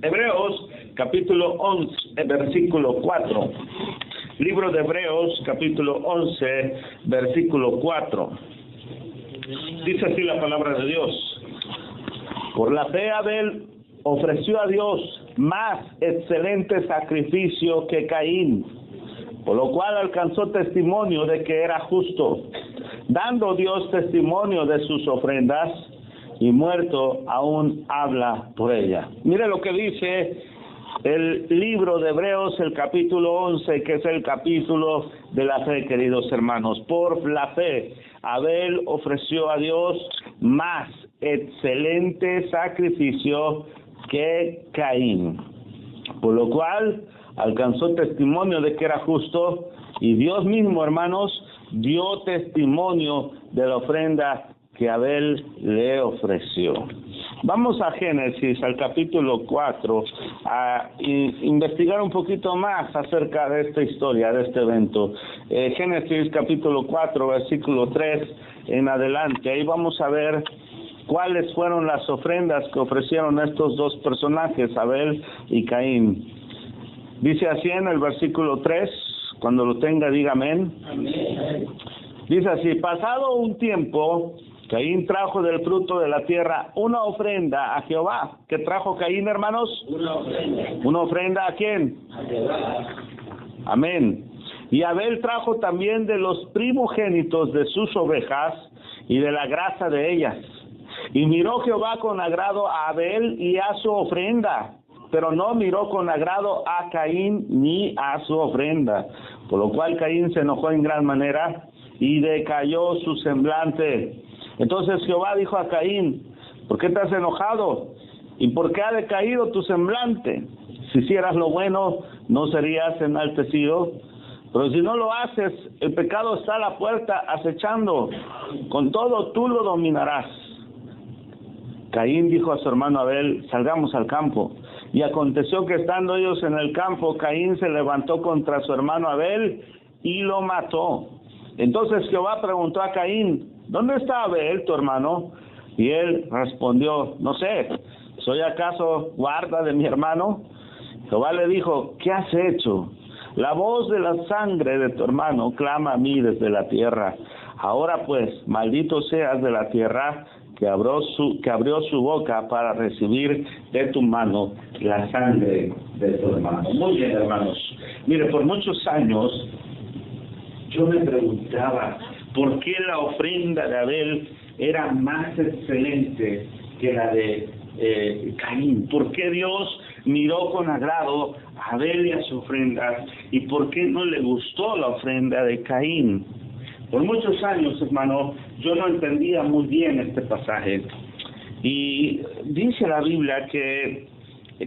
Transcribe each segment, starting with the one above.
Hebreos capítulo 11, versículo 4. Libro de Hebreos capítulo 11, versículo 4. Dice así la palabra de Dios. Por la fe Abel ofreció a Dios más excelente sacrificio que Caín, por lo cual alcanzó testimonio de que era justo, dando Dios testimonio de sus ofrendas, y muerto aún habla por ella. Mire lo que dice el libro de Hebreos, el capítulo 11, que es el capítulo de la fe, queridos hermanos. Por la fe, Abel ofreció a Dios más excelente sacrificio que Caín, por lo cual alcanzó testimonio de que era justo, y Dios mismo, hermanos, dio testimonio de la ofrenda que Abel le ofreció. Vamos a Génesis, al capítulo 4, a investigar un poquito más acerca de esta historia, de este evento. Génesis capítulo 4, versículo 3 en adelante. Ahí vamos a ver cuáles fueron las ofrendas que ofrecieron estos dos personajes, Abel y Caín. Dice así en el versículo 3, cuando lo tenga diga amén. Amén. Dice así: pasado un tiempo, Caín trajo del fruto de la tierra una ofrenda a Jehová. ¿Qué trajo Caín, hermanos? Una ofrenda. ¿Una ofrenda a quién? A Jehová. Amén. Y Abel trajo también de los primogénitos de sus ovejas y de la grasa de ellas. Y miró Jehová con agrado a Abel y a su ofrenda, pero no miró con agrado a Caín ni a su ofrenda. Por lo cual Caín se enojó en gran manera y decayó su semblante. Entonces Jehová dijo a Caín: ¿por qué te has enojado? ¿Y por qué ha decaído tu semblante? Si hicieras lo bueno, no serías enaltecido. Pero si no lo haces, el pecado está a la puerta acechando. Con todo tú lo dominarás. Caín dijo a su hermano Abel: salgamos al campo. Y aconteció que estando ellos en el campo, Caín se levantó contra su hermano Abel y lo mató. Entonces Jehová preguntó a Caín: ¿dónde está Abel, tu hermano? Y él respondió: no sé, ¿soy acaso guarda de mi hermano? Jehová le dijo: ¿qué has hecho? La voz de la sangre de tu hermano clama a mí desde la tierra. Ahora pues, maldito seas de la tierra, que abrió su boca para recibir de tu mano la sangre de tu hermano. Muy bien, hermanos. Mire, por muchos años yo me preguntaba por qué la ofrenda de Abel era más excelente que la de Caín. ¿Por qué Dios miró con agrado a Abel y a su ofrenda? ¿Y por qué no le gustó la ofrenda de Caín? Por muchos años, hermano, yo no entendía muy bien este pasaje. Y dice la Biblia que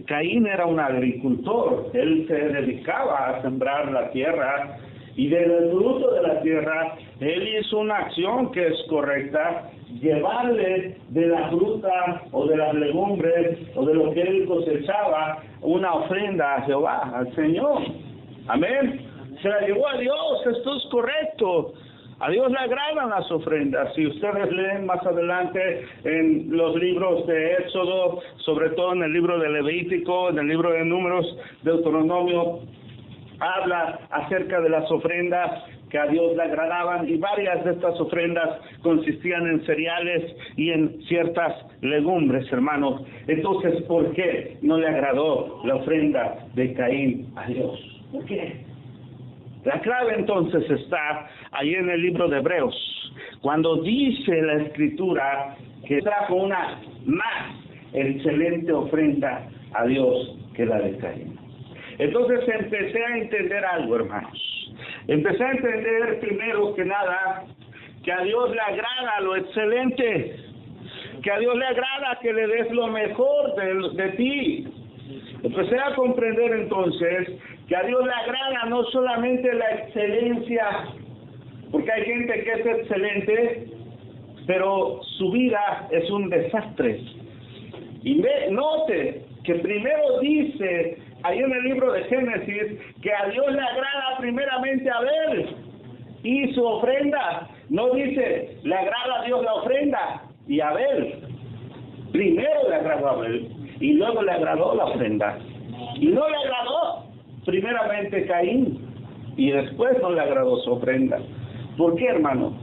Caín era un agricultor. Él se dedicaba a sembrar la tierra, y del fruto de la tierra él hizo una acción que es correcta: llevarle de la fruta o de las legumbres o de lo que él cosechaba una ofrenda a Jehová, al Señor. Amén. Se la llevó a Dios. Esto es correcto. A Dios le agradan las ofrendas. Si ustedes leen más adelante en los libros de Éxodo, sobre todo en el libro de Levítico, en el libro de Números, Deuteronomio, habla acerca de las ofrendas que a Dios le agradaban, y varias de estas ofrendas consistían en cereales y en ciertas legumbres, hermanos. Entonces, ¿por qué no le agradó la ofrenda de Caín a Dios? ¿Por qué? La clave entonces está ahí en el libro de Hebreos, cuando dice la Escritura que trajo una más excelente ofrenda a Dios que la de Caín. Entonces empecé a entender algo, hermanos. Empecé a entender primero que nada que a Dios le agrada lo excelente, que a Dios le agrada que le des lo mejor de ti. Empecé a comprender entonces que a Dios le agrada no solamente la excelencia, porque hay gente que es excelente, pero su vida es un desastre. Y note que primero dice ahí en el libro de Génesis que a Dios le agrada primeramente a Abel y su ofrenda. No dice le agrada a Dios la ofrenda y Abel. Primero le agradó a Abel. y luego le agradó la ofrenda. Y no le agradó primeramente Caín, y después no le agradó su ofrenda. ¿Por qué, hermano?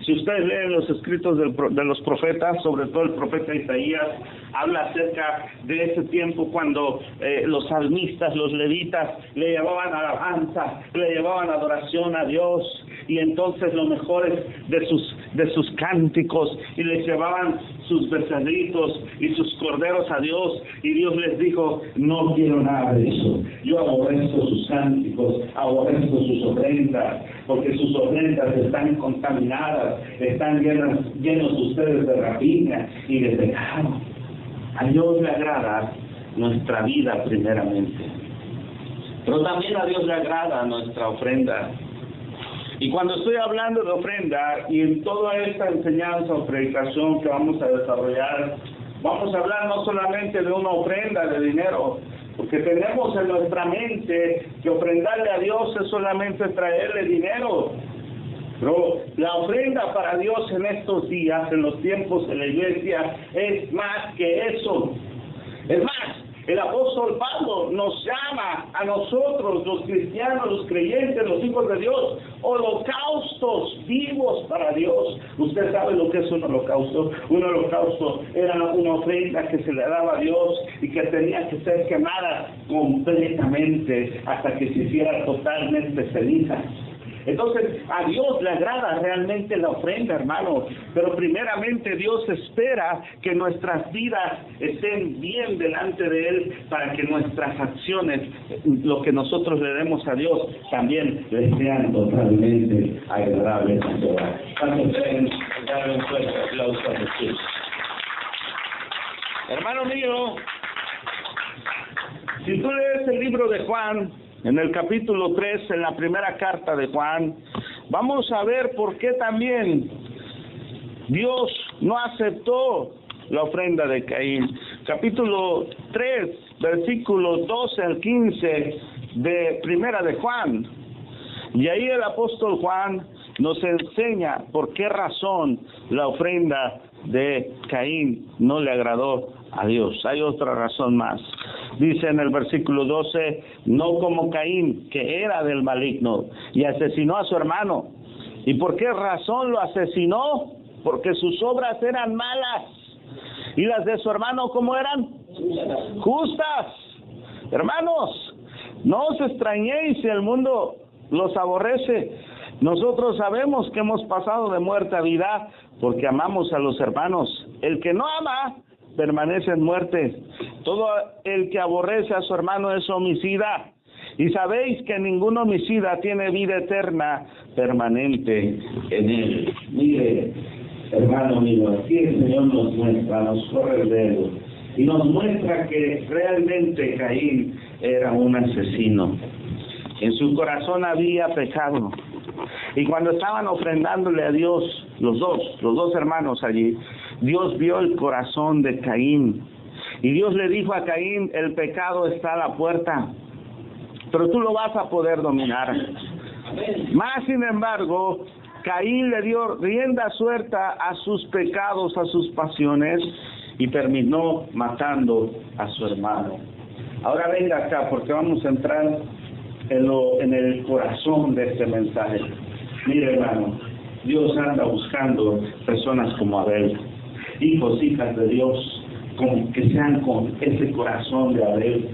Si ustedes leen los escritos de los profetas, sobre todo el profeta Isaías, habla acerca de ese tiempo cuando los salmistas, los levitas, le llevaban alabanza, le llevaban adoración a Dios, y entonces los mejores de sus cánticos, y les llevaban sus becerritos y sus corderos a Dios, y Dios les dijo: no quiero nada de eso, yo aborrezco sus cánticos, aborrezco sus ofrendas, porque sus ofrendas están contaminadas, están llenos ustedes de rapiña y de pecado. A Dios le agrada nuestra vida primeramente, pero también a Dios le agrada nuestra ofrenda. Y cuando estoy hablando de ofrenda, y en toda esta enseñanza o predicación que vamos a desarrollar, vamos a hablar no solamente de una ofrenda de dinero, porque tenemos en nuestra mente que ofrendarle a Dios es solamente traerle dinero. Pero la ofrenda para Dios en estos días, en los tiempos de la iglesia, es más que eso. Es más, el apóstol Pablo nos llama a nosotros, los cristianos, los creyentes, los hijos de Dios, holocaustos vivos para Dios. Usted sabe lo que es un holocausto. Un holocausto era una ofrenda que se le daba a Dios y que tenía que ser quemada completamente hasta que se hiciera totalmente ceniza. Entonces, a Dios le agrada realmente la ofrenda, hermano, pero primeramente Dios espera que nuestras vidas estén bien delante de Él para que nuestras acciones, lo que nosotros le demos a Dios, también le sean totalmente agradables a Dios. ¿Cuántos pueden darle un fuerte aplauso a Jesús? Hermano mío, si tú lees el libro de Juan, en el capítulo 3, en la primera carta de Juan, vamos a ver por qué también Dios no aceptó la ofrenda de Caín. Capítulo 3, versículos 12 al 15 de primera de Juan. Y ahí el apóstol Juan nos enseña por qué razón la ofrenda de Caín no le agradó a Dios. Hay otra razón más. Dice en el versículo 12, no como Caín, que era del maligno, y asesinó a su hermano. ¿Y por qué razón lo asesinó? Porque sus obras eran malas. ¿Y las de su hermano cómo eran? Justas. Hermanos, no os extrañéis si el mundo los aborrece. Nosotros sabemos que hemos pasado de muerte a vida porque amamos a los hermanos. El que no ama permanece en muerte. Todo el que aborrece a su hermano es homicida. Y sabéis que ningún homicida tiene vida eterna permanente en él. Mire, hermano mío, aquí el Señor nos muestra, nos corre el dedo y nos muestra que realmente Caín era un asesino. En su corazón había pecado. Y cuando estaban ofrendándole a Dios, los dos hermanos allí, Dios vio el corazón de Caín. Y Dios le dijo a Caín, el pecado está a la puerta, pero tú lo vas a poder dominar. Más sin embargo, Caín le dio rienda suelta a sus pecados, a sus pasiones, y terminó matando a su hermano. Ahora venga acá, porque vamos a entrar en el corazón de este mensaje. Mire, hermano, Dios anda buscando personas como Abel, hijos, hijas de Dios, que sean con ese corazón de Abel,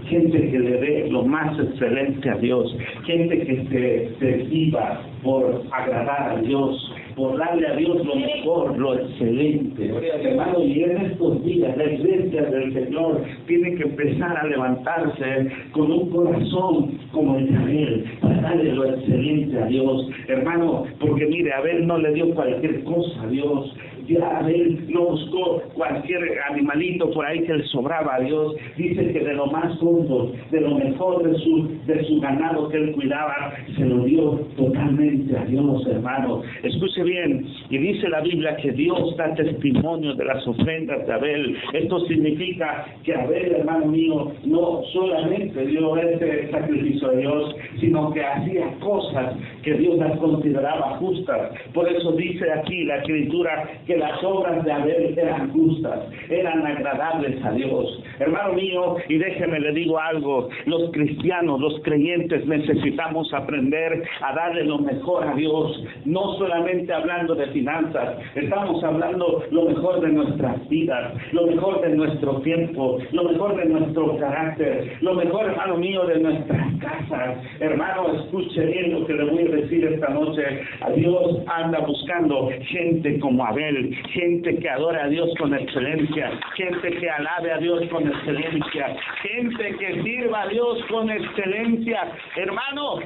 gente que le dé lo más excelente a Dios, gente que se viva por agradar a Dios, por darle a Dios lo mejor, lo excelente. Hermano, y en estos días la iglesia del Señor tiene que empezar a levantarse con un corazón como el de Abel, para darle lo excelente a Dios, hermano, porque mire, Abel no le dio cualquier cosa a Dios. Ya Abel no buscó cualquier animalito por ahí que le sobraba a Dios. Dice que de lo más hondo, de lo mejor de su ganado que él cuidaba, se lo dio totalmente a Dios, hermano. Escuche bien, y dice la Biblia que Dios da testimonio de las ofrendas de Abel. Esto significa que Abel, hermano mío, no solamente dio este sacrificio a Dios, sino que hacía cosas que Dios las consideraba justas. Por eso dice aquí la Escritura que las obras de Abel eran justas, eran agradables a Dios. Hermano mío, y déjeme le digo algo, los cristianos, los creyentes necesitamos aprender a darle lo mejor a Dios, no solamente hablando de finanzas, estamos hablando lo mejor de nuestras vidas, lo mejor de nuestro tiempo, lo mejor de nuestro carácter, lo mejor, hermano mío, de nuestras casas. Hermano, escuche bien lo que le voy a decir esta noche. A Dios anda buscando gente como Abel, gente que adora a Dios con excelencia, gente que alabe a Dios con excelencia, gente que sirva a Dios con excelencia. Hermano,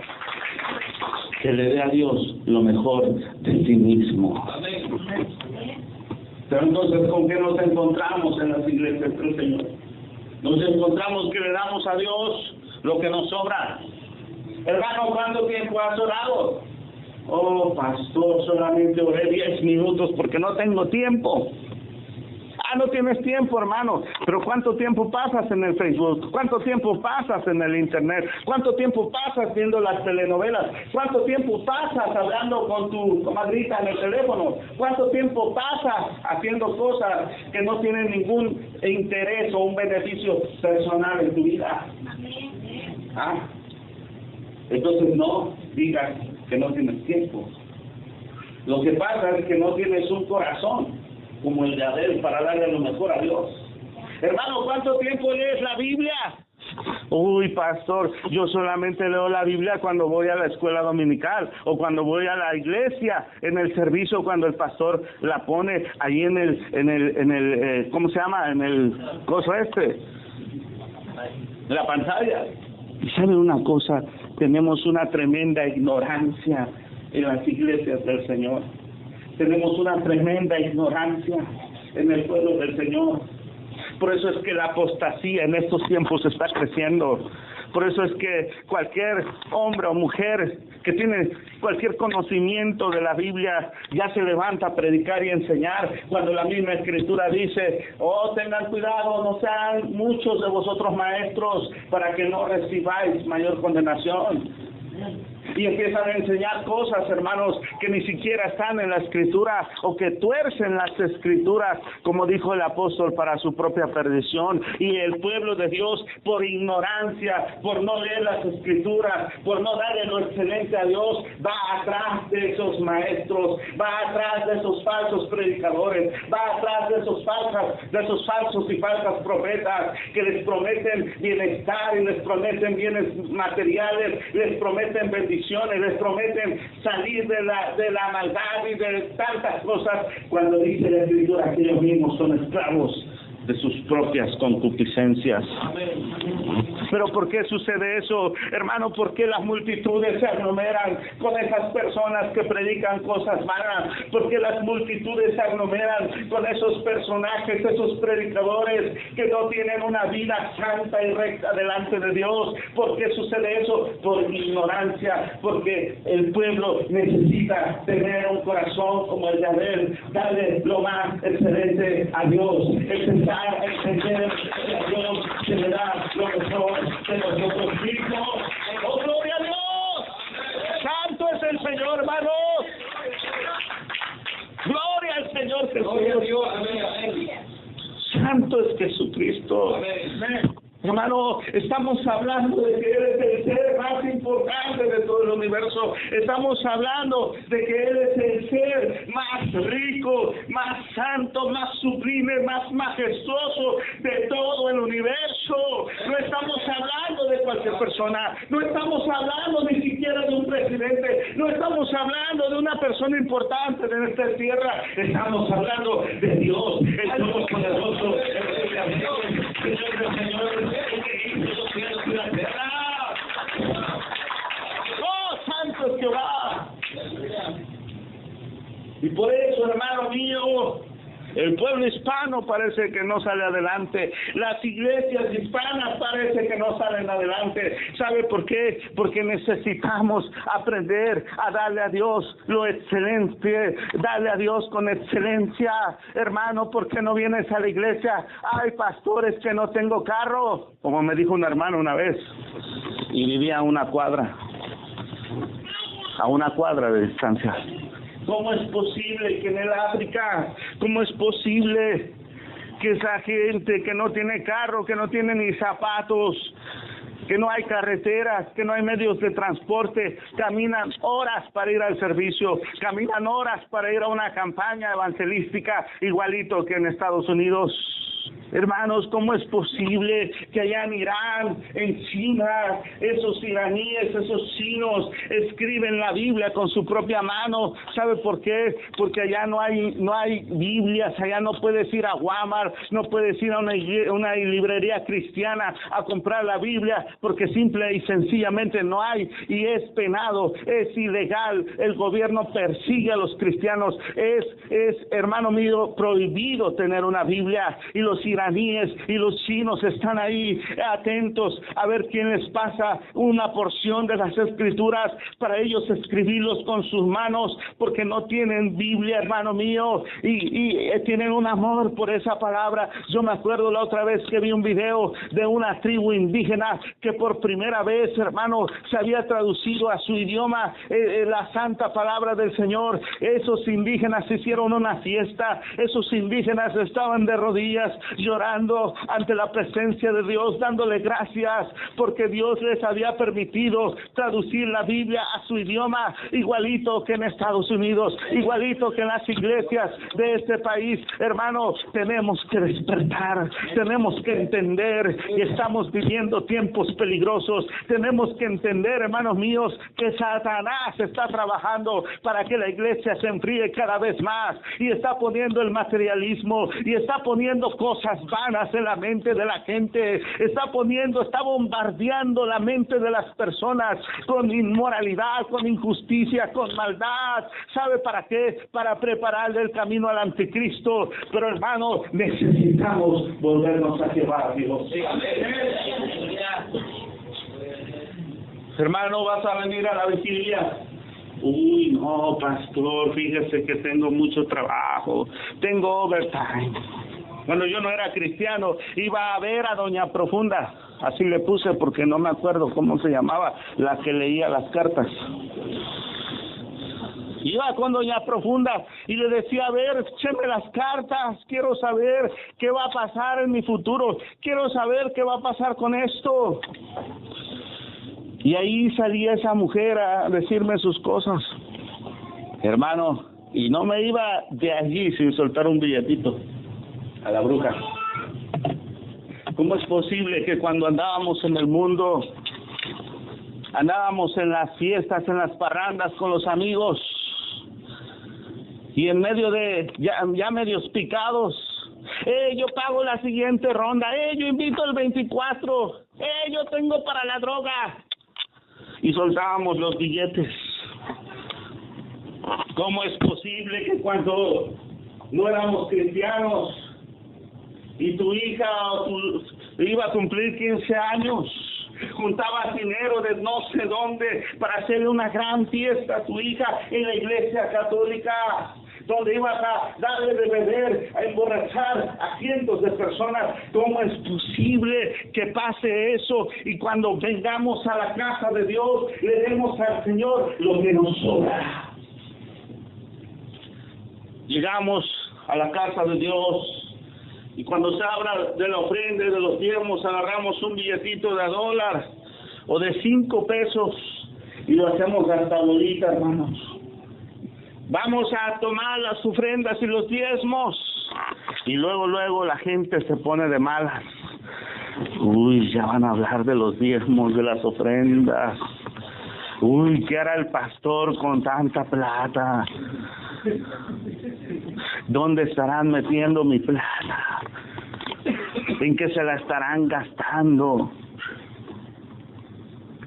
que le dé a Dios lo mejor de sí mismo. Pero entonces, ¿con qué nos encontramos en las iglesias del Señor? Nos encontramos que le damos a Dios lo que nos sobra. Hermano, ¿cuánto tiempo has orado? Oh, pastor, solamente oré 10 minutos porque no tengo tiempo. No tienes tiempo, hermano. Pero ¿cuánto tiempo pasas en el Facebook? ¿Cuánto tiempo pasas en el Internet? ¿Cuánto tiempo pasas viendo las telenovelas? ¿Cuánto tiempo pasas hablando con tu comadrita en el teléfono? ¿Cuánto tiempo pasas haciendo cosas que no tienen ningún interés o un beneficio personal en tu vida? Entonces no digas que no tienes tiempo. Lo que pasa es que no tienes un corazón como el de Abel para darle lo mejor a Dios. Hermano, ¿cuánto tiempo lees la Biblia? Uy, pastor, yo solamente leo la Biblia cuando voy a la escuela dominical o cuando voy a la iglesia, en el servicio, cuando el pastor la pone ahí en el ¿cómo se llama? En el coso en la pantalla. Y ¿saben una cosa? Tenemos una tremenda ignorancia en las iglesias del Señor. Tenemos una tremenda ignorancia en el pueblo del Señor. Por eso es que la apostasía en estos tiempos está creciendo. Por eso es que cualquier hombre o mujer que tiene cualquier conocimiento de la Biblia ya se levanta a predicar y enseñar, cuando la misma Escritura dice: oh, tengan cuidado, no sean muchos de vosotros maestros, para que no recibáis mayor condenación. Y empiezan a enseñar cosas, hermanos, que ni siquiera están en la Escritura, o que tuercen las Escrituras, como dijo el apóstol, para su propia perdición. Y el pueblo de Dios, por ignorancia, por no leer las Escrituras, por no darle lo excelente a Dios, va atrás de esos maestros, va atrás de esos falsos predicadores, va atrás de esos falsos y falsas profetas que les prometen bienestar y les prometen bienes materiales, les prometen bendiciones, les prometen salir de la maldad y de tantas cosas, cuando dice la Escritura que ellos mismos son esclavos de sus propias concupiscencias. Pero ¿por qué sucede eso, hermano? ¿Por qué las multitudes se aglomeran con esas personas que predican cosas vanas? ¿Por qué las multitudes se aglomeran con esos personajes, esos predicadores que no tienen una vida santa y recta delante de Dios? ¿Por qué sucede eso? Por ignorancia, porque el pueblo necesita tener un corazón como el de Abel, darle lo más excelente a Dios, empezar a entender que a Dios se le da lo mejor de nosotros mismos. ¡Oh, gloria a Dios! ¡Santo es el Señor, hermanos! ¡Gloria al Señor Jesús! ¡Santo es Jesucristo! Amén. Hermano, estamos hablando de que Él es el ser más importante de todo el universo. Estamos hablando de que Él es el ser más rico, más santo, más sublime, más majestuoso de todo el universo. No estamos hablando de cualquier persona, no estamos hablando ni siquiera de un presidente, no estamos hablando de una persona importante de nuestra tierra. Estamos hablando de Dios, el Todopoderoso, el Señor. ¡Oh, santo es Jehová! Y por eso, hermano mío, el pueblo pueblo hispano parece que no sale adelante. Las iglesias hispanas parece que no salen adelante. ¿Sabe por qué? Porque necesitamos aprender a darle a Dios lo excelente, darle a Dios con excelencia. Hermano, ¿por qué no vienes a la iglesia? Ay, pastores, que no tengo carro. Como me dijo un hermano una vez, y vivía a una cuadra de distancia. ¿Cómo es posible que en el África, cómo es posible que esa gente que no tiene carro, que no tiene ni zapatos, que no hay carreteras, que no hay medios de transporte, caminan horas para ir al servicio, caminan horas para ir a una campaña evangelística, igualito que en Estados Unidos? Hermanos, ¿cómo es posible que allá en Irán, en China, esos iraníes, esos chinos escriben la Biblia con su propia mano? ¿Sabe por qué? Porque allá no hay Biblias, allá no puedes ir a Walmart, no puedes ir a una librería cristiana a comprar la Biblia, porque simple y sencillamente no hay, y es penado, es ilegal. El gobierno persigue a los cristianos. Es hermano mío, prohibido tener una Biblia, y los iraníes y los chinos están ahí atentos a ver quién les pasa una porción de las escrituras para ellos escribirlos con sus manos, porque no tienen Biblia, hermano mío, y tienen un amor por esa palabra. Yo me acuerdo la otra vez que vi un video de una tribu indígena que por primera vez, hermano, se había traducido a su idioma la santa palabra del Señor. Esos indígenas hicieron una fiesta, esos indígenas estaban de rodillas llorando ante la presencia de Dios, dándole gracias porque Dios les había permitido traducir la Biblia a su idioma, igualito que en Estados Unidos, igualito que en las iglesias de este país. Hermanos, tenemos que despertar, tenemos que entender que estamos viviendo tiempos peligrosos. Tenemos que entender, hermanos míos, que Satanás está trabajando para que la iglesia se enfríe cada vez más, y está poniendo el materialismo, y está poniendo cosas vanas en la mente de la gente, está bombardeando la mente de las personas con inmoralidad, con injusticia, con maldad. ¿Sabe para qué? Para prepararle el camino al anticristo. Pero hermano, necesitamos volvernos a llevar a Dios. Hermano, ¿vas a venir a la vigilia? Uy, no, pastor, fíjese que tengo mucho trabajo, tengo overtime. Cuando yo no era cristiano, iba a ver a Doña Profunda, así le puse porque no me acuerdo cómo se llamaba, la que leía las cartas. Iba con Doña Profunda y le decía, a ver, écheme las cartas, quiero saber qué va a pasar en mi futuro, quiero saber qué va a pasar con esto. Y ahí salía esa mujer a decirme sus cosas, hermano, y no me iba de allí sin soltar un billetito a la bruja. ¿Cómo es posible que cuando andábamos en el mundo, andábamos en las fiestas, en las parrandas con los amigos, y en medio de ya medios picados, yo pago la siguiente ronda, yo invito el 24, yo tengo para la droga, y soltábamos los billetes? ¿Cómo es posible que cuando no éramos cristianos y tu hija iba a cumplir 15 años, juntabas dinero de no sé dónde para hacerle una gran fiesta a tu hija en la iglesia católica, donde ibas a darle de beber, a emborrachar a cientos de personas? ¿Cómo es posible que pase eso? Y cuando vengamos a la casa de Dios, le demos al Señor lo que nos sobra. Llegamos a la casa de Dios, y cuando se habla de la ofrenda y de los diezmos, agarramos un billetito de $1 o de 5 pesos y lo hacemos hasta bolita, hermanos. Vamos a tomar las ofrendas y los diezmos, y luego la gente se pone de malas. Uy, ya van a hablar de los diezmos, de las ofrendas. Uy, ¿qué hará el pastor con tanta plata? ¿Dónde estarán metiendo mi plata? ¿En qué se la estarán gastando?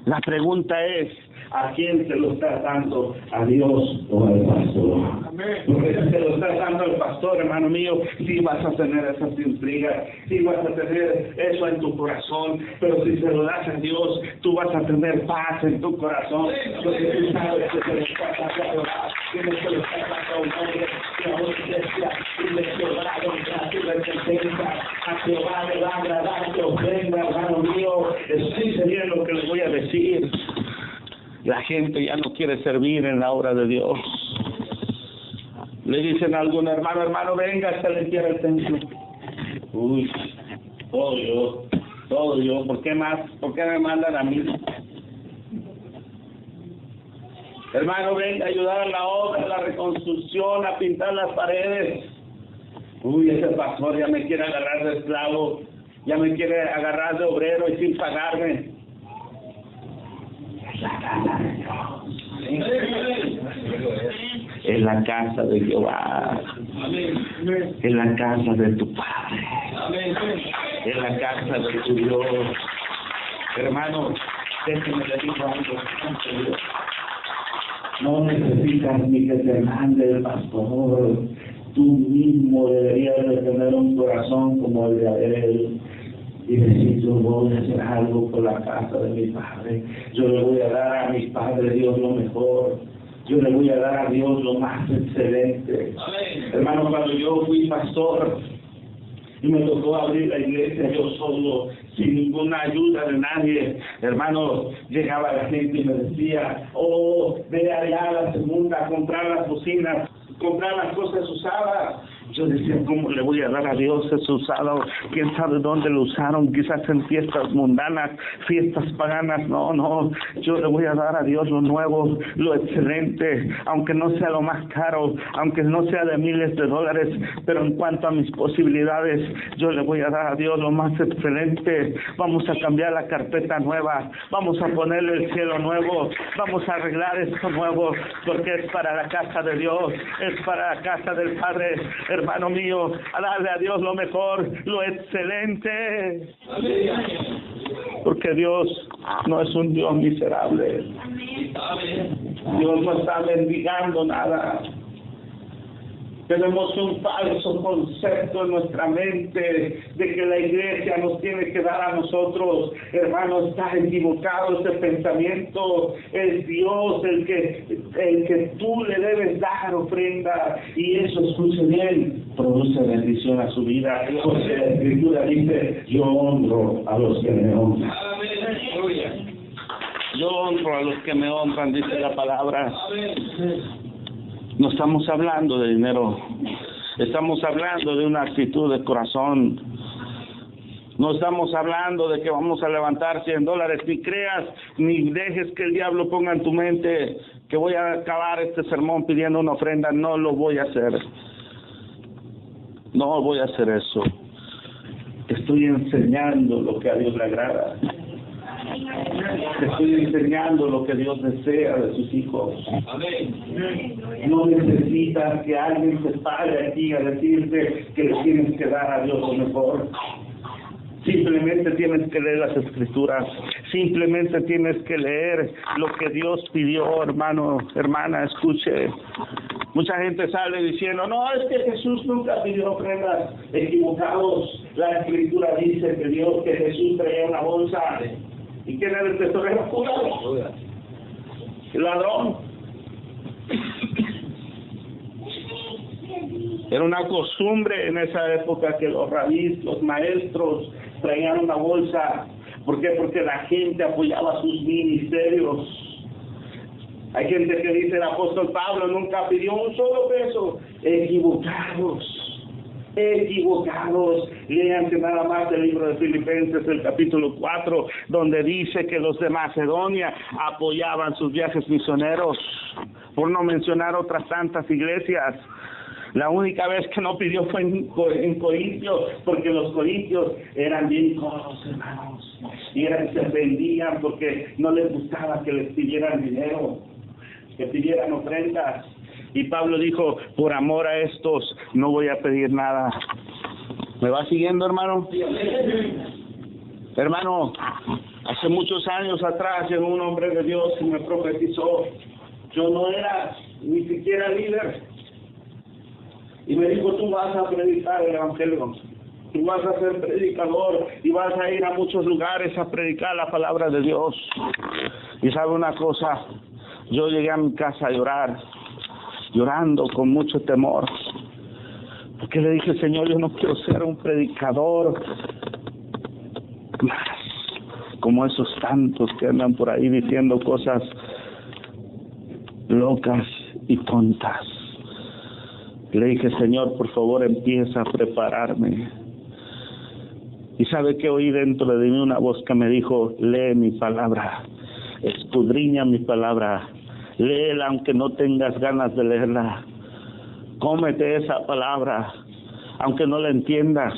La pregunta es, ¿A quién se lo estás dando? ¿A Dios o al pastor? Porque si se lo estás dando al pastor, hermano mío, sí vas a tener esas intrigas, sí vas a tener eso en tu corazón, pero si se lo das a Dios, tú vas a tener paz en tu corazón, porque tú sabes que se lo estás dando a Jehová, que no se lo estás dando a un hombre, que a una iglesia, y le sobraron gracia y recompensa. A Jehová le va a agradar que ofrenda, hermano mío. Escuche bien lo que les voy a decir. La gente ya no quiere servir en la obra de Dios. Le dicen a algún hermano, venga, se limpiar el templo. Uy, todo yo, ¿por qué más? ¿Por qué me mandan a mí? Hermano, venga a ayudar a la obra, a la reconstrucción, a pintar las paredes. Uy, ese pastor ya me quiere agarrar de esclavo, ya me quiere agarrar de obrero y sin pagarme. Es la casa de Dios. Es la casa de Jehová. Es la casa de tu Padre. Es la casa de tu Dios. Hermano, déjeme decir algo. No necesitas ni que te mande el pastor. Tú mismo deberías de tener un corazón como el de él. Y decir, yo voy a hacer algo por la casa de mi Padre. Yo le voy a dar a mi Padre Dios lo mejor. Yo le voy a dar a Dios lo más excelente. Amén. Hermano, cuando yo fui pastor y me tocó abrir la iglesia yo solo, sin ninguna ayuda de nadie, hermano, llegaba la gente y me decía, ve allá a la segunda a comprar las bocinas, comprar las cosas usadas. Yo decía, ¿cómo le voy a dar a Dios eso usado? ¿Quién sabe dónde lo usaron? Quizás en fiestas mundanas, fiestas paganas. No, yo le voy a dar a Dios lo nuevo, lo excelente, aunque no sea lo más caro, aunque no sea de miles de dólares, pero en cuanto a mis posibilidades, yo le voy a dar a Dios lo más excelente. Vamos a cambiar la carpeta nueva, vamos a ponerle el cielo nuevo, vamos a arreglar esto nuevo, porque es para la casa de Dios, es para la casa del Padre. Hermano mío, a darle a Dios lo mejor, lo excelente. Porque Dios no es un Dios miserable. Dios no está mendigando nada. Tenemos un falso concepto en nuestra mente de que la iglesia nos tiene que dar a nosotros. Hermano, está equivocado ese pensamiento. Es Dios el que tú le debes dar ofrenda. Y eso, escuche bien, produce bendición a su vida. Porque la Escritura dice, yo honro a los que me honran. Yo honro a los que me honran, dice la palabra. No estamos hablando de dinero, estamos hablando de una actitud de corazón. No estamos hablando de que vamos a levantar $100, ni creas, ni dejes que el diablo ponga en tu mente que voy a acabar este sermón pidiendo una ofrenda. No lo voy a hacer. No voy a hacer eso. Estoy enseñando lo que a Dios le agrada. Te estoy enseñando lo que Dios desea de sus hijos. No necesitas que alguien se pare aquí a decirte que le tienes que dar a Dios lo mejor. Simplemente tienes que leer las Escrituras. Simplemente tienes que leer lo que Dios pidió, hermano, hermana, escuche. Mucha gente sale diciendo, no, es que Jesús nunca pidió ofrendas. Equivocados. La Escritura dice que Jesús traía una bolsa. ¿Y quién era el tesorero? Judas. El ladrón. Era una costumbre en esa época que los rabís, los maestros, traían una bolsa. ¿Por qué? Porque la gente apoyaba sus ministerios. Hay gente que dice, el apóstol Pablo nunca pidió un solo peso. Equivocados. Léanse nada más el libro de Filipenses, el capítulo 4, donde dice que los de Macedonia apoyaban sus viajes misioneros, por no mencionar otras tantas iglesias. La única vez que no pidió fue en Corintio, porque los corintios eran bien codos, hermanos, y se vendían porque no les gustaba que les pidieran dinero, que pidieran ofrendas. Y Pablo dijo, por amor a estos no voy a pedir nada. ¿Me va siguiendo, hermano? Hermano, hace muchos años atrás llegó un hombre de Dios y me profetizó. Yo no era ni siquiera líder. Y me dijo, tú vas a predicar el evangelio. Tú vas a ser predicador y vas a ir a muchos lugares a predicar la palabra de Dios. Y sabe una cosa, yo llegué a mi casa a llorar, llorando con mucho temor. Porque le dije, Señor, yo no quiero ser un predicador más como esos tantos que andan por ahí diciendo cosas locas y tontas. Le dije, Señor, por favor, empieza a prepararme. Y sabe que oí dentro de mí una voz que me dijo, lee mi palabra, escudriña mi palabra, léela aunque no tengas ganas de leerla, cómete esa palabra, aunque no la entiendas,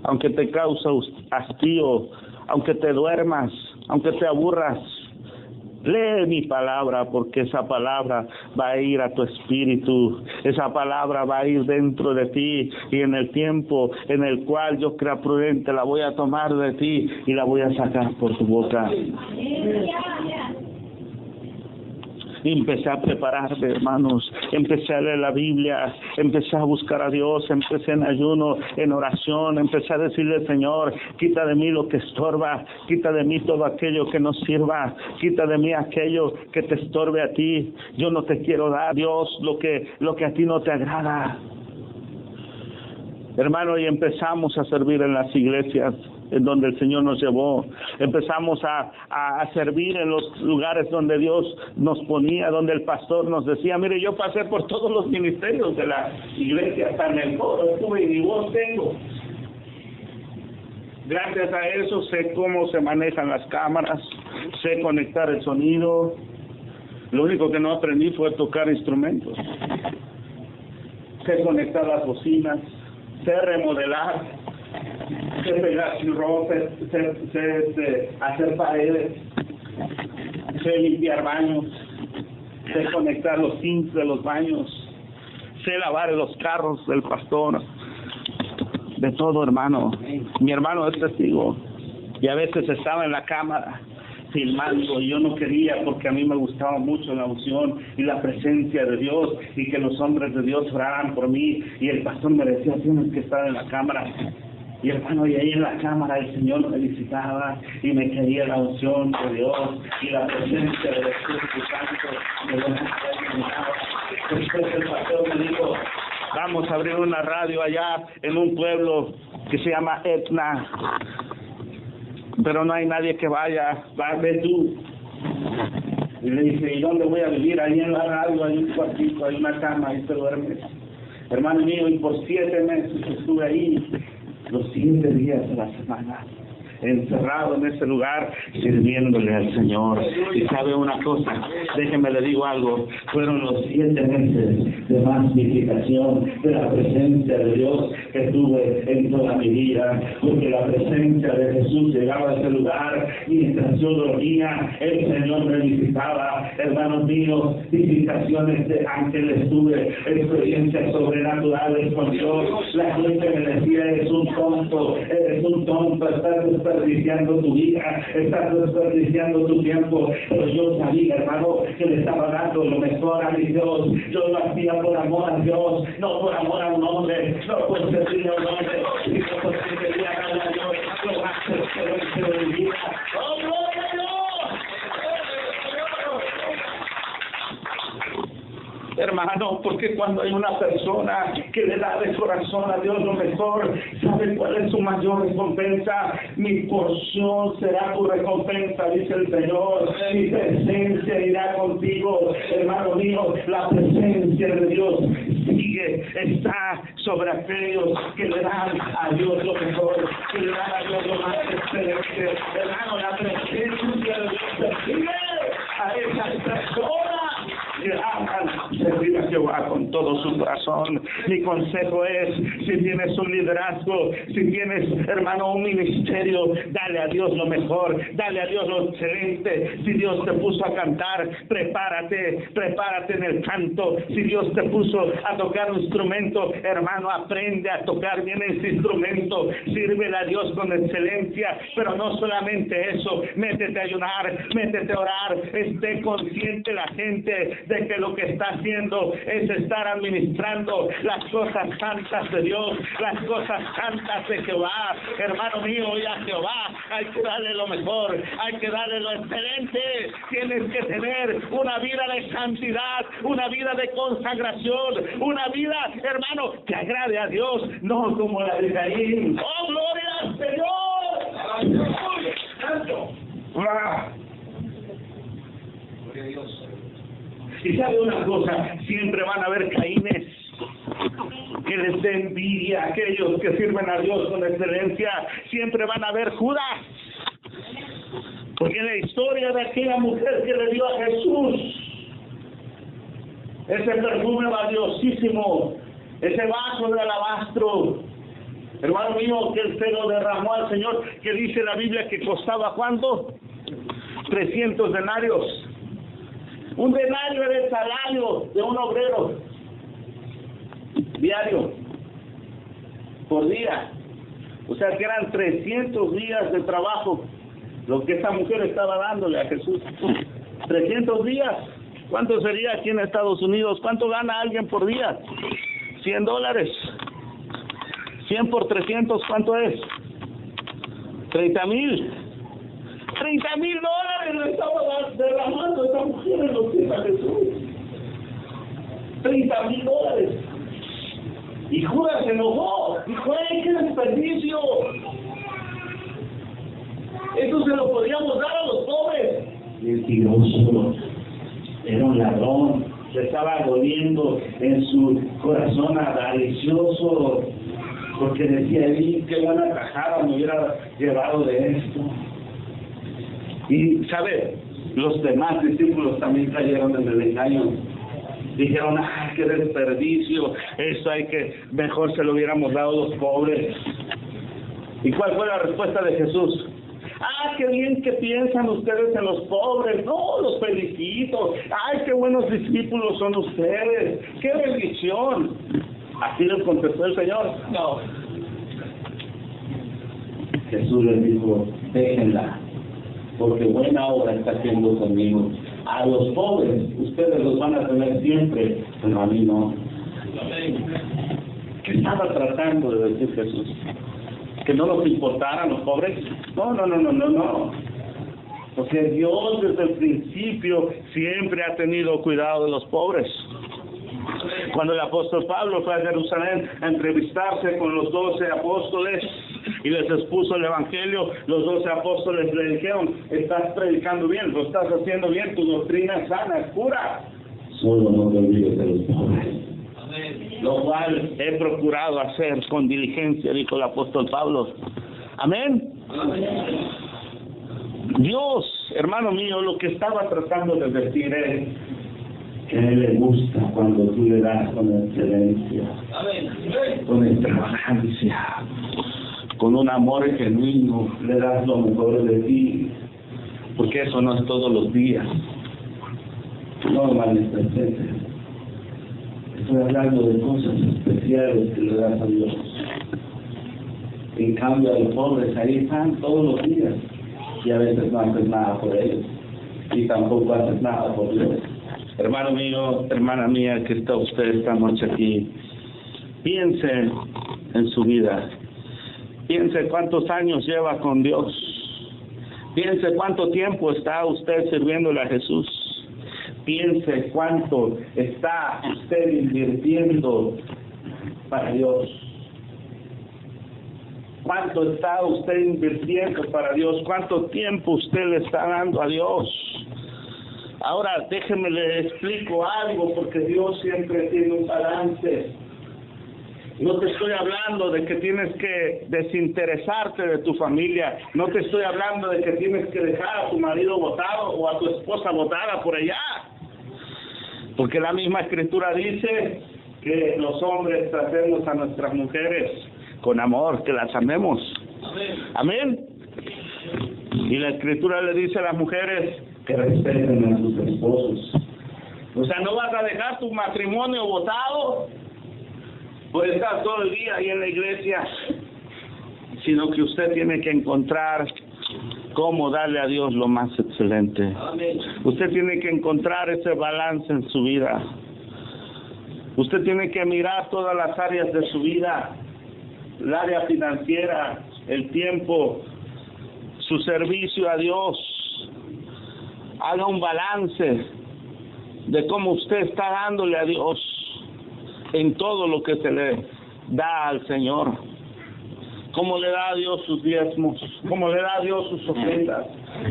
aunque te causa hastío, aunque te duermas, aunque te aburras. Lee mi palabra, porque esa palabra va a ir a tu espíritu, esa palabra va a ir dentro de ti, y en el tiempo en el cual yo crea prudente la voy a tomar de ti y la voy a sacar por tu boca. Y empecé a prepararme, hermanos, empecé a leer la Biblia, empecé a buscar a Dios, empecé en ayuno, en oración, empecé a decirle, Señor, quita de mí lo que estorba, quita de mí todo aquello que no sirva, quita de mí aquello que te estorbe a ti. Yo no te quiero dar, Dios, lo que a ti no te agrada. Hermano, y empezamos a servir en las iglesias en donde el Señor nos llevó. Empezamos a servir en los lugares donde Dios nos ponía, donde el pastor nos decía, mire, yo pasé por todos los ministerios de la iglesia, hasta en el coro estuve y mi voz tengo. Gracias a eso sé cómo se manejan las cámaras, sé conectar el sonido. Lo único que no aprendí fue tocar instrumentos. Sé conectar las bocinas, sé remodelar, sé pegar ropa, sé hacer paredes, sé limpiar baños, sé conectar los sinks de los baños, sé lavar los carros del pastor, de todo, hermano. Mi hermano es testigo, y a veces estaba en la cámara filmando, y yo no quería, porque a mí me gustaba mucho la unción y la presencia de Dios, y que los hombres de Dios oraran por mí, y el pastor me decía, tienes que estar en la cámara. Y hermano, y ahí en la cámara el Señor me visitaba y me quería la unción de Dios y la presencia del Espíritu Santo. Después el pastor me dijo, vamos a abrir una radio allá en un pueblo que se llama Etna, pero no hay nadie que vaya, ve tú. Y le dije, ¿y dónde voy a vivir? Ahí en la radio hay un cuartito, hay una cama, ahí te duermes. Hermano mío, y por 7 meses estuve ahí, los 7 días de la semana, encerrado en ese lugar, sirviéndole al Señor. Y sabe una cosa, déjeme le digo algo, fueron los 7 meses de magnificación de la presencia de Dios que tuve en toda mi vida, porque la presencia de Jesús llegaba a ese lugar, mientras yo dormía, el Señor me visitaba. Hermanos míos, visitaciones de ángeles tuve, experiencias sobrenaturales con Dios. La gente me decía, eres un tonto, estás desperdiciando tu vida, estás desperdiciando tu tiempo. Pero yo sabía, hermano, que le estaba dando lo mejor a mi Dios. Yo lo hacía por amor a Dios, no por amor a un hombre, no por servirle a un hombre, sino porque quería darle a Dios lo más excelente de mi vida. ¡Oh, gloria a Dios! Hermano, porque cuando hay una persona que le da de corazón a Dios lo mejor, ¿sabe cuál es su mayor recompensa? Mi porción será tu recompensa, dice el Señor. Mi presencia irá contigo, hermano mío. La presencia de Dios está sobre aquellos que le dan a Dios lo mejor, que le dan a Dios lo más excelente. Hermano, la presencia de Dios persigue a esas personas que aman servir a Jehová con con todo su corazón. Mi consejo es, si tienes un liderazgo, si tienes, hermano, un ministerio, dale a Dios lo mejor, dale a Dios lo excelente. Si Dios te puso a cantar, prepárate en el canto. Si Dios te puso a tocar un instrumento, hermano, aprende a tocar bien ese instrumento, sírvele a Dios con excelencia. Pero no solamente eso, métete a ayunar, métete a orar, esté consciente la gente de que lo que está haciendo es estar administrando las cosas santas de Dios, las cosas santas de Jehová. Hermano mío, y a Jehová hay que darle lo mejor, hay que darle lo excelente. Tienes que tener una vida de santidad, una vida de consagración, una vida, hermano, que agrade a Dios, no como la de Caín. ¡Oh, gloria al Señor! ¡Santo! Gloria a Dios. Y sabe una cosa, siempre van a haber Caínes que les dé envidia, aquellos que sirven a Dios con excelencia. Siempre van a haber Judas, porque la historia de aquella mujer que le dio a Jesús ese perfume valiosísimo, ese vaso de alabastro, hermano mío, que él se lo derramó al Señor, que dice la Biblia que costaba, ¿cuánto? 300 denarios. Un denario era el salario de un obrero diario, por día. O sea que eran 300 días de trabajo lo que esa mujer estaba dándole a Jesús. 300 días. ¿Cuánto sería aquí en Estados Unidos? ¿Cuánto gana alguien por día? $100. 100 por 300, ¿cuánto es? 30,000. $30,000 le estaba derramando esa mujer en los pies a Jesús. $30,000. Y Judas se enojó. Dijo, ¡qué desperdicio! Eso se lo podríamos dar a los pobres. Mentiroso. Era un ladrón. Se estaba doliendo en su corazón avaricioso, porque decía, qué buena tajada me hubiera llevado de esto. Y, ¿sabe? Los demás discípulos también cayeron en el engaño. Dijeron, qué desperdicio, esto mejor se lo hubiéramos dado a los pobres. ¿Y cuál fue la respuesta de Jesús? Qué bien que piensan ustedes en los pobres. No, los felicito. Qué buenos discípulos son ustedes. ¡Qué bendición! Así les contestó el Señor. No. Jesús les dijo, déjenla, porque buena obra está haciendo conmigo. A los pobres, ustedes los van a tener siempre, pero a mí no. ¿Qué estaba tratando de decir Jesús? ¿Que no nos importaran los pobres? No. Porque Dios desde el principio siempre ha tenido cuidado de los pobres. Cuando el apóstol Pablo fue a Jerusalén a entrevistarse con los 12 apóstoles y les expuso el evangelio, los 12 apóstoles le dijeron, estás predicando bien, lo estás haciendo bien, tu doctrina es sana, es pura. Solo no te olvides de los pobres. Lo cual he procurado hacer con diligencia, dijo el apóstol Pablo. Amén. Dios, hermano mío, lo que estaba tratando de decir es que a Él le gusta cuando tú le das con excelencia, con extravagancia, con un amor genuino, le das lo mejor de ti, porque eso no es todos los días. No malinterpretes. Estoy hablando de cosas especiales que le das a Dios. En cambio, a los pobres ahí están todos los días y a veces no haces nada por ellos y tampoco haces nada por Dios. Hermano mío, hermana mía, que está usted esta noche aquí, piense en su vida. Piense cuántos años lleva con Dios. Piense cuánto tiempo está usted sirviéndole a Jesús. Piense cuánto está usted invirtiendo para Dios. ¿Cuánto está usted invirtiendo para Dios? ¿Cuánto tiempo usted le está dando a Dios? Ahora, déjeme le explico algo, porque Dios siempre tiene un balance. No te estoy hablando de que tienes que desinteresarte de tu familia. No te estoy hablando de que tienes que dejar a tu marido botado o a tu esposa botada por allá. Porque la misma Escritura dice que los hombres tratemos a nuestras mujeres con amor, que las amemos. Amén. Y la Escritura le dice a las mujeres que respeten a sus esposos. O sea, no vas a dejar tu matrimonio botado por estar todo el día ahí en la iglesia, sino que usted tiene que encontrar cómo darle a Dios lo más excelente. Amén. Usted tiene que encontrar ese balance en su vida. Usted tiene que mirar todas las áreas de su vida, el área financiera, el tiempo, su servicio a Dios. Haga un balance de cómo usted está dándole a Dios en todo lo que se le da al Señor. Cómo le da a Dios sus diezmos, cómo le da a Dios sus ofrendas,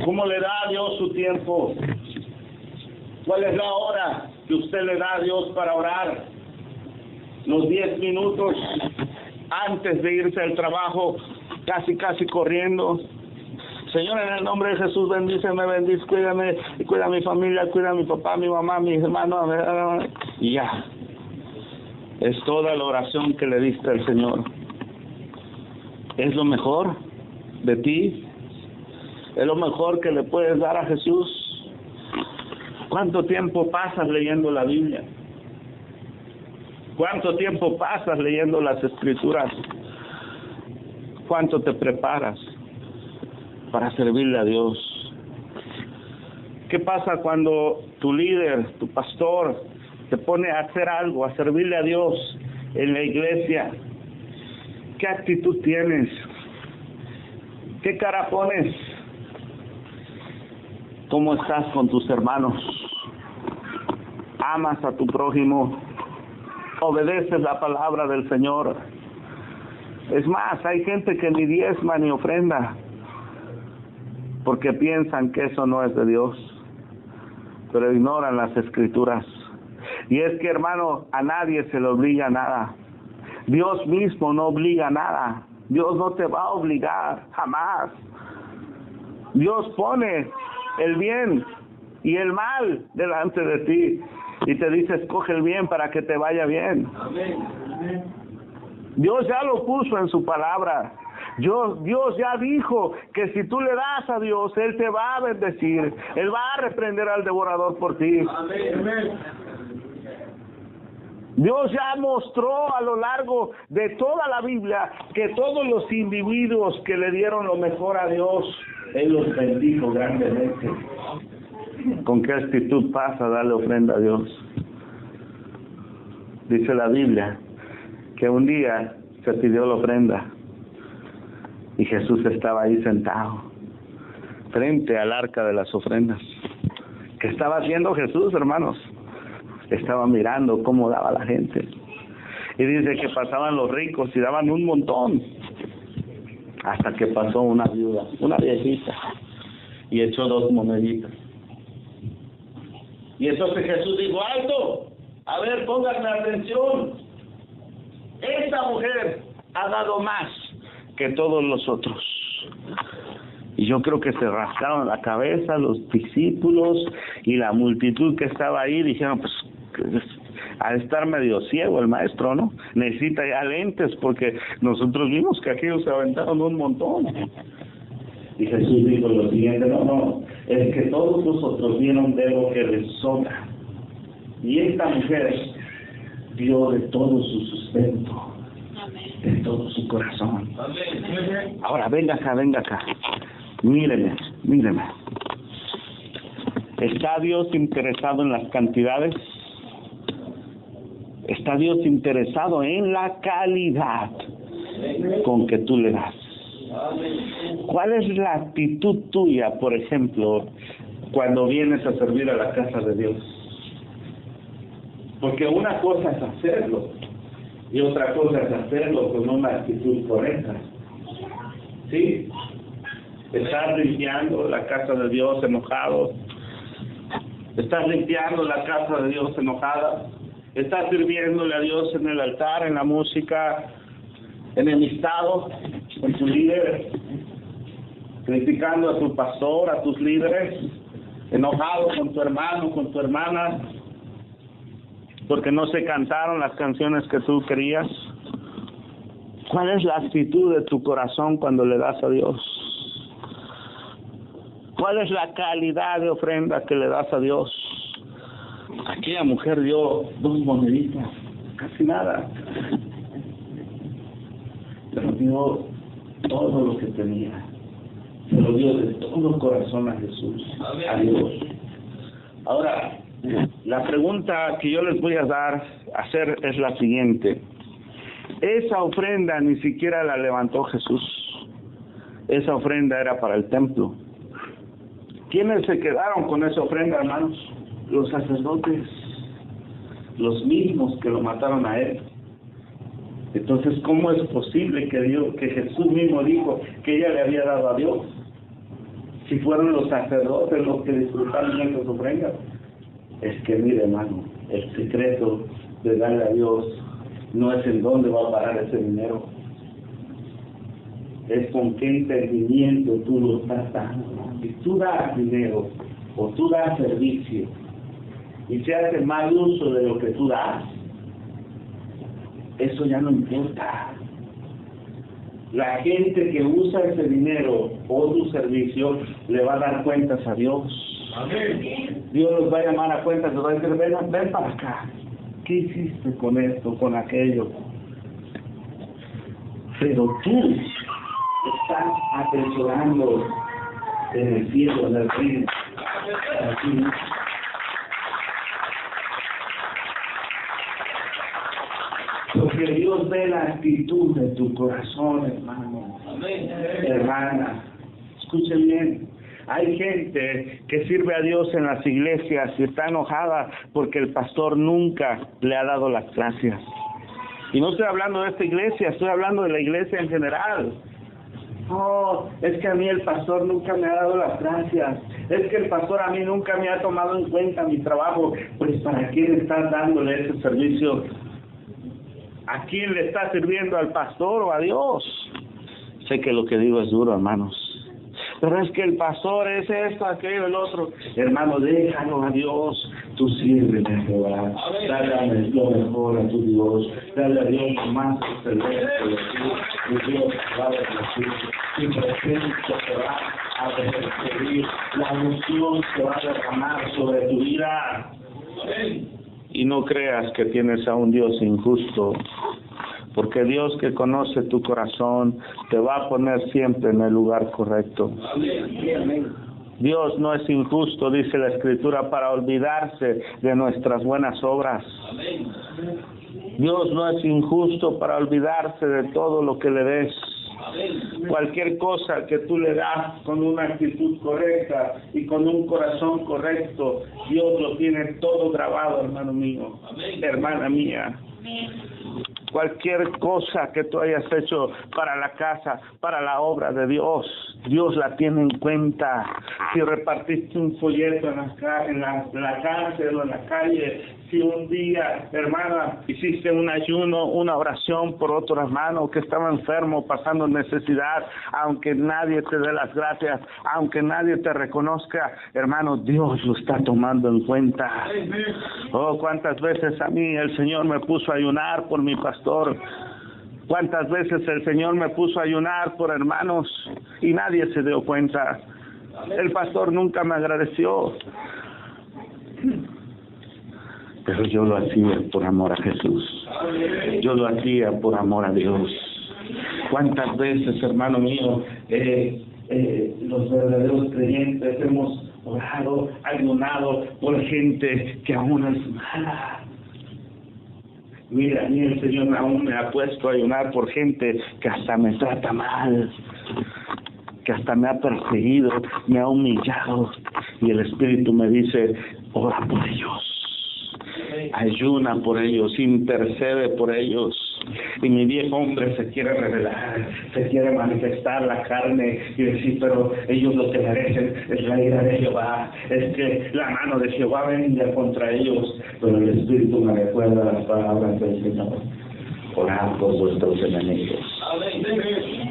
cómo le da a Dios su tiempo. ¿Cuál es la hora que usted le da a Dios para orar? Los 10 minutos antes de irse al trabajo, casi corriendo. Señor, en el nombre de Jesús, bendíceme, cuídame, y cuida a mi familia, cuida a mi papá, mi mamá, mis hermanos, y ya. Es toda la oración que le diste al Señor. Es lo mejor de ti. Es lo mejor que le puedes dar a Jesús. ¿Cuánto tiempo pasas leyendo la Biblia? ¿Cuánto tiempo pasas leyendo las Escrituras? ¿Cuánto te preparas para servirle a Dios? ¿Qué pasa cuando tu líder, tu pastor, te pone a hacer algo, a servirle a Dios en la iglesia? ¿Qué actitud tienes? ¿Qué cara pones? ¿Cómo estás con tus hermanos? ¿Amas a tu prójimo? ¿Obedeces la palabra del Señor? Es más, hay gente que ni diezma ni ofrenda porque piensan que eso no es de Dios, pero ignoran las Escrituras. Y es que, hermano, a nadie se le obliga a nada. Dios mismo no obliga a nada. Dios no te va a obligar, jamás. Dios pone el bien y el mal delante de ti y te dice, escoge el bien para que te vaya bien. Amén. Dios ya lo puso en su palabra. Dios ya dijo que si tú le das a Dios, Él te va a bendecir. Él va a reprender al devorador por ti. Amén. Dios ya mostró a lo largo de toda la Biblia que todos los individuos que le dieron lo mejor a Dios, Él los bendijo grandemente. ¿Con qué actitud pasa a darle ofrenda a Dios? Dice la Biblia que un día se pidió la ofrenda y Jesús estaba ahí sentado frente al arca de las ofrendas. ¿Qué estaba haciendo Jesús, hermanos? Estaba mirando cómo daba la gente. Y dice que pasaban los ricos y daban un montón. Hasta que pasó una viuda, una viejita, y echó 2 moneditas. Y entonces Jesús dijo, alto, a ver, pónganme atención. Esta mujer ha dado más que todos los otros. Y yo creo que se rascaron la cabeza los discípulos y la multitud que estaba ahí. Dijeron, pues, al estar medio ciego el maestro, ¿no? Necesita ya lentes porque nosotros vimos que aquellos se aventaron un montón. Y Jesús dijo lo siguiente, no, es que todos nosotros vieron de lo que les sobra. Y esta mujer dio de todo su sustento, de todo su corazón. Ahora venga acá. Míreme. ¿Está Dios interesado en las cantidades? ¿Está Dios interesado en la calidad con que tú le das? ¿Cuál es la actitud tuya, por ejemplo, cuando vienes a servir a la casa de Dios? Porque una cosa es hacerlo y otra cosa es hacerlo con una actitud correcta. ¿Sí? Estás limpiando la casa de Dios enojado. Estás limpiando la casa de Dios enojada. Estás sirviéndole a Dios en el altar, en la música, enemistado con tu líder, criticando a tu pastor, a tus líderes, enojado con tu hermano, con tu hermana. porque no se cantaron las canciones que tú querías. ¿Cuál es la actitud de tu corazón cuando le das a Dios? ¿Cuál es la calidad de ofrenda que le das a Dios? Aquella mujer dio 2 moneditas, casi nada. Pero dio todo lo que tenía. Se lo dio de todo corazón a Jesús, a Dios. Ahora, la pregunta que yo les voy a hacer es la siguiente. Esa ofrenda ni siquiera la levantó Jesús. Esa ofrenda era para el templo. ¿Quiénes se quedaron con esa ofrenda, hermanos? Los sacerdotes, los mismos que lo mataron a él. Entonces, ¿cómo es posible que Jesús mismo dijo que ella le había dado a Dios? Si fueron los sacerdotes los que disfrutaron de esas ofrendas. Es que mire, hermano, el secreto de darle a Dios no es en dónde va a parar ese dinero. Es con qué entendimiento tú lo estás dando. Si tú das dinero o tú das servicio y se hace mal uso de lo que tú das, eso ya no importa. La gente que usa ese dinero o tu servicio le va a dar cuentas a Dios. Amén. Dios los va a llamar a cuentas, les va a decir, ven para acá. ¿Qué hiciste con esto, con aquello? Pero tú estás atesorando en el cielo, en el reino. Porque Dios ve la actitud de tu corazón, hermano. Amén. Hermana, escuchen bien. Hay gente que sirve a Dios en las iglesias y está enojada porque el pastor nunca le ha dado las gracias. Y no estoy hablando de esta iglesia, estoy hablando de la iglesia en general. Oh, es que a mí el pastor nunca me ha dado las gracias. Es que el pastor a mí nunca me ha tomado en cuenta mi trabajo. Pues ¿para quién estás dándole ese servicio? ¿A quién le está sirviendo, al pastor o a Dios? Sé que lo que digo es duro, hermanos. Pero es que el pastor es esto, aquello, el otro. Hermano, déjalo a Dios. Tú sirve a Jehová. Dale lo mejor a tu Dios. Dale a Dios lo más excelente de ti. Tu Dios va a bendecir. Tu presencia te va a bendecir. La unción se va a derramar sobre tu vida. Y no creas que tienes a un Dios injusto. Porque Dios que conoce tu corazón te va a poner siempre en el lugar correcto. Dios no es injusto, dice la Escritura, para olvidarse de nuestras buenas obras. Dios no es injusto para olvidarse de todo lo que le des. Cualquier cosa que tú le das con una actitud correcta y con un corazón correcto, Dios lo tiene todo grabado, hermano mío, hermana mía. Cualquier cosa que tú hayas hecho para la casa, para la obra de Dios, Dios la tiene en cuenta. Si repartiste un folleto en la cárcel o en la calle, si un día, hermana, hiciste un ayuno, una oración por otro hermano que estaba enfermo, pasando necesidad, aunque nadie te dé las gracias, aunque nadie te reconozca, hermano, Dios lo está tomando en cuenta. Oh, cuántas veces a mí el Señor me puso a ayunar por mi pastor. Cuántas veces el Señor me puso a ayunar por hermanos y nadie se dio cuenta. El pastor nunca me agradeció. Pero yo lo hacía por amor a Jesús. Yo lo hacía por amor a Dios. ¿Cuántas veces, hermano mío, los verdaderos creyentes hemos orado, ayunado por gente que aún es mala? Mira, a mí el Señor aún me ha puesto a ayunar por gente que hasta me trata mal, que hasta me ha perseguido, me ha humillado. Y el Espíritu me dice, ora por ellos. Ayuna por ellos, intercede por ellos. Y mi viejo hombre se quiere revelar, se quiere manifestar la carne y decir, pero ellos lo que merecen es la ira de Jehová, es que la mano de Jehová venga contra ellos. Pero el Espíritu me recuerda las palabras del Señor. Orad por vuestros enemigos,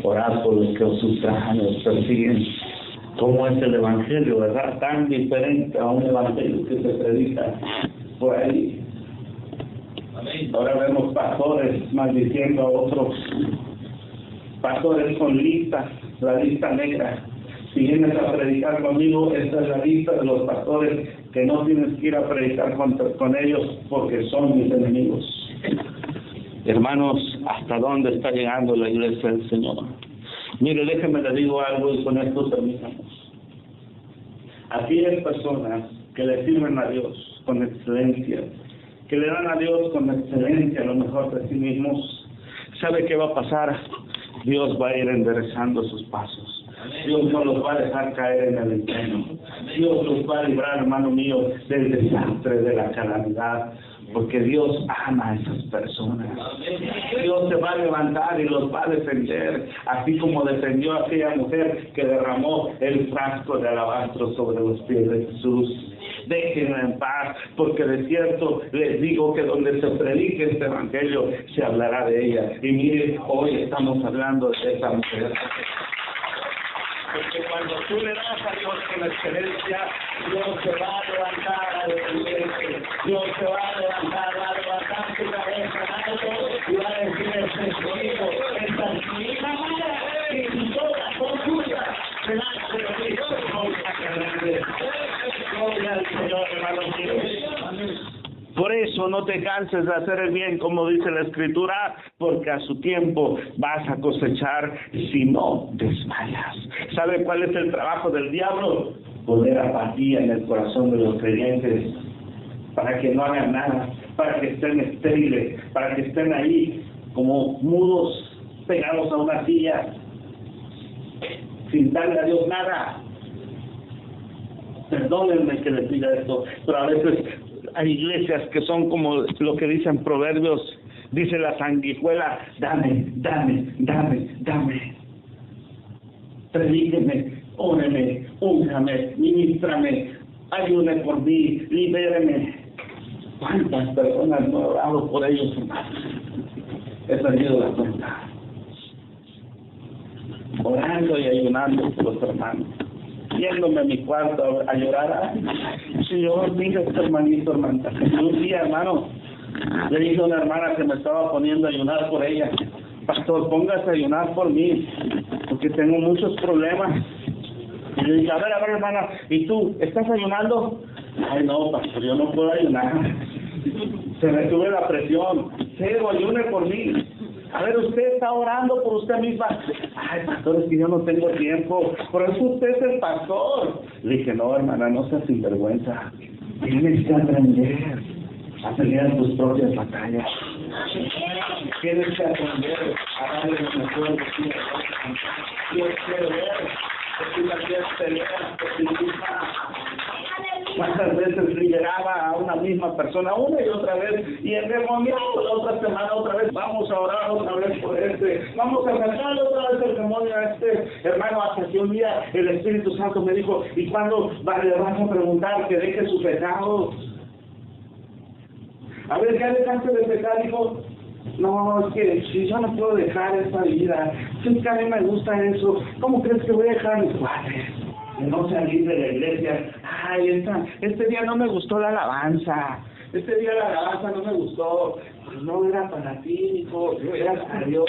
orad por los que os ultrajan, os persiguen. ¿Cómo es el Evangelio, verdad? Tan diferente a un Evangelio que se predica por ahí. Ahora vemos pastores maldiciendo a otros, pastores con listas, la lista negra. Si vienes a predicar conmigo, esta es la lista de los pastores que no tienes que ir a predicar con ellos porque son mis enemigos. Hermanos, ¿hasta dónde está llegando la iglesia del Señor? Mire, déjeme le digo algo y con esto terminamos. Aquellas personas que le sirven a Dios con excelencia, que le dan a Dios con excelencia lo mejor de sí mismos, ¿sabe qué va a pasar? Dios va a ir enderezando sus pasos. Dios no los va a dejar caer en el infierno. Dios los va a librar, hermano mío, del desastre, de la calamidad, porque Dios ama a esas personas. Dios se va a levantar y los va a defender, así como defendió a aquella mujer que derramó el frasco de alabastro sobre los pies de Jesús. Déjenla en paz, porque de cierto les digo que donde se predique este evangelio se hablará de ella. Y miren, hoy estamos hablando de esa mujer. Porque cuando tú le das a Dios con excelencia, Dios se va a levantar a defenderte. Dios se va a levantar su cabeza en alto y va a decir el Señor, esta es mi hija amada, y todas son justas delante de Dios. Gloria al Señor, hermanos míos. Por eso no te canses de hacer el bien, como dice la Escritura, porque a su tiempo vas a cosechar si no desmayas. ¿Sabe cuál es el trabajo del diablo? Poner apatía en el corazón de los creyentes, para que no hagan nada, para que estén estériles, para que estén ahí como mudos, pegados a una silla, sin darle a Dios nada. Perdónenme que les diga esto, pero a veces hay iglesias que son como lo que dicen Proverbios, dice la sanguijuela, dame, dame, dame, dame. Predíqueme, óreme, únjame, ministrame, ayúdame por mí, libéreme. ¿Cuántas personas no he orado por ellos, hermanos? He perdido la cuenta. Orando y ayunando por los hermanos. Yéndome a mi cuarto a llorar. Ay, Señor, mira este hermanito, hermana. Un día, hermano, le dije a una hermana que me estaba poniendo a ayunar por ella: pastor, póngase a ayunar por mí, porque tengo muchos problemas. Y le dije, a ver, hermana, ¿y tú estás ayunando? Ay, no, pastor, yo no puedo ayunar. Se me sube la presión. Cero, ayune por mí. A ver, usted está orando por usted misma. Ay, pastor, es que yo no tengo tiempo. Por eso usted es el pastor. Le dije, no, hermana, no seas sinvergüenza. Tienes que aprender a pelear tus propias batallas. Tienes que aprender a darle lo mejor de ti. Dios quiere ver que tú la quieres pelear por ti misma. ¿Cuántas veces liberaba a una misma persona una y otra vez? Y el demonio la otra semana otra vez, vamos a orar otra vez por vamos a sacarle otra vez el demonio a hermano, hasta que un día el Espíritu Santo me dijo, ¿y cuándo le vas a preguntar que deje su pecado? A ver, ¿ya dejaste de pecar, hijo? No, es que si yo no puedo dejar esta vida, si es que a mí me gusta eso, ¿cómo crees que voy a dejar mis padres? De no salir de la iglesia. Ay, este día no me gustó la alabanza. Este día la alabanza no me gustó. Pues no era para ti, hijo, era para Dios.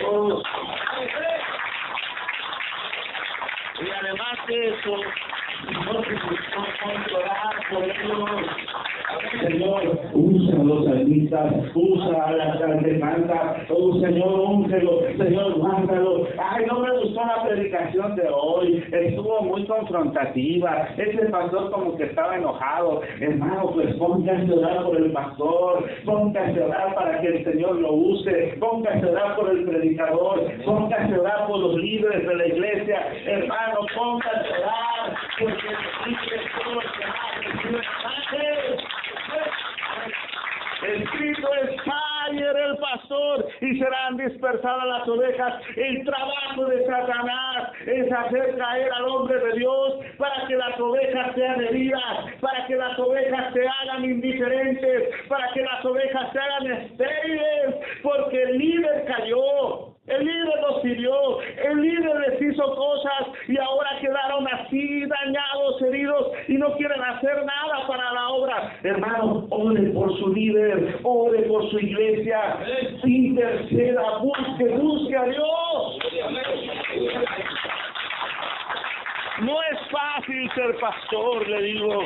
Y además de eso, no te gustó controlar por ellos. Señor, usa a los salmistas, usa a la santa, Señor, úngelo, Señor, mándalo. Ay, no me gustó la predicación de hoy, estuvo muy confrontativa, ese pastor como que estaba enojado. Hermano, pues póngase a orar por el pastor, póngase a orar para que el Señor lo use, póngase a orar por el predicador, póngase a orar por los líderes de la iglesia. Hermano, póngase a orar, porque escrito está, y era el pastor, y serán dispersadas las ovejas. El trabajo de Satanás es hacer caer al hombre de Dios para que las ovejas sean heridas, para que las ovejas se hagan indiferentes, para que las ovejas se hagan estériles, porque el líder cayó. El líder los hirió, el líder les hizo cosas y ahora quedaron así, dañados, heridos y no quieren hacer nada para la obra. Hermano, ore por su líder, ore por su iglesia, interceda, busque a Dios. No es fácil ser pastor, le digo.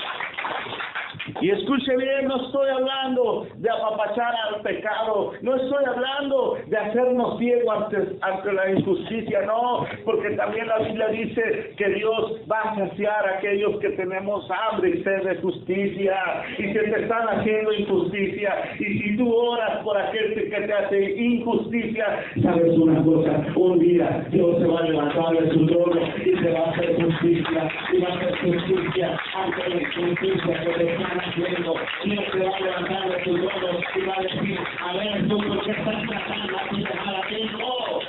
Y escuche bien, no estoy hablando de apapachar al pecado, no estoy hablando de hacernos ciegos ante la injusticia, no, porque también la Biblia dice que Dios va a saciar a aquellos que tenemos hambre y sed de justicia, y que te están haciendo injusticia, y si tú oras por aquel que te hace injusticia, sabes una cosa, un día Dios se va a levantar de su trono y se va a hacer justicia, y va a hacer justicia ante la injusticia que te están haciendo. Dios se va a levantar de su trono y va a decir, a ver, tú por qué estás tratando a ti de mal tiempo.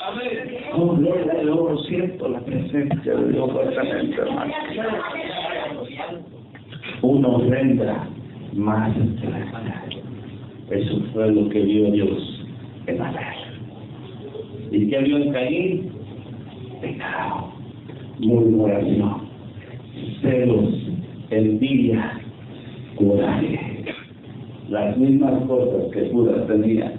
A ver, oh gloria a Dios, siento la presencia de Dios fuertemente, hermano. Una ofrenda más que la espada. Eso fue lo que vio Dios en Abel. ¿Y qué vio en Caín? Pecado, murmuración, celos, envidia, coraje. Las mismas cosas que Judas tenía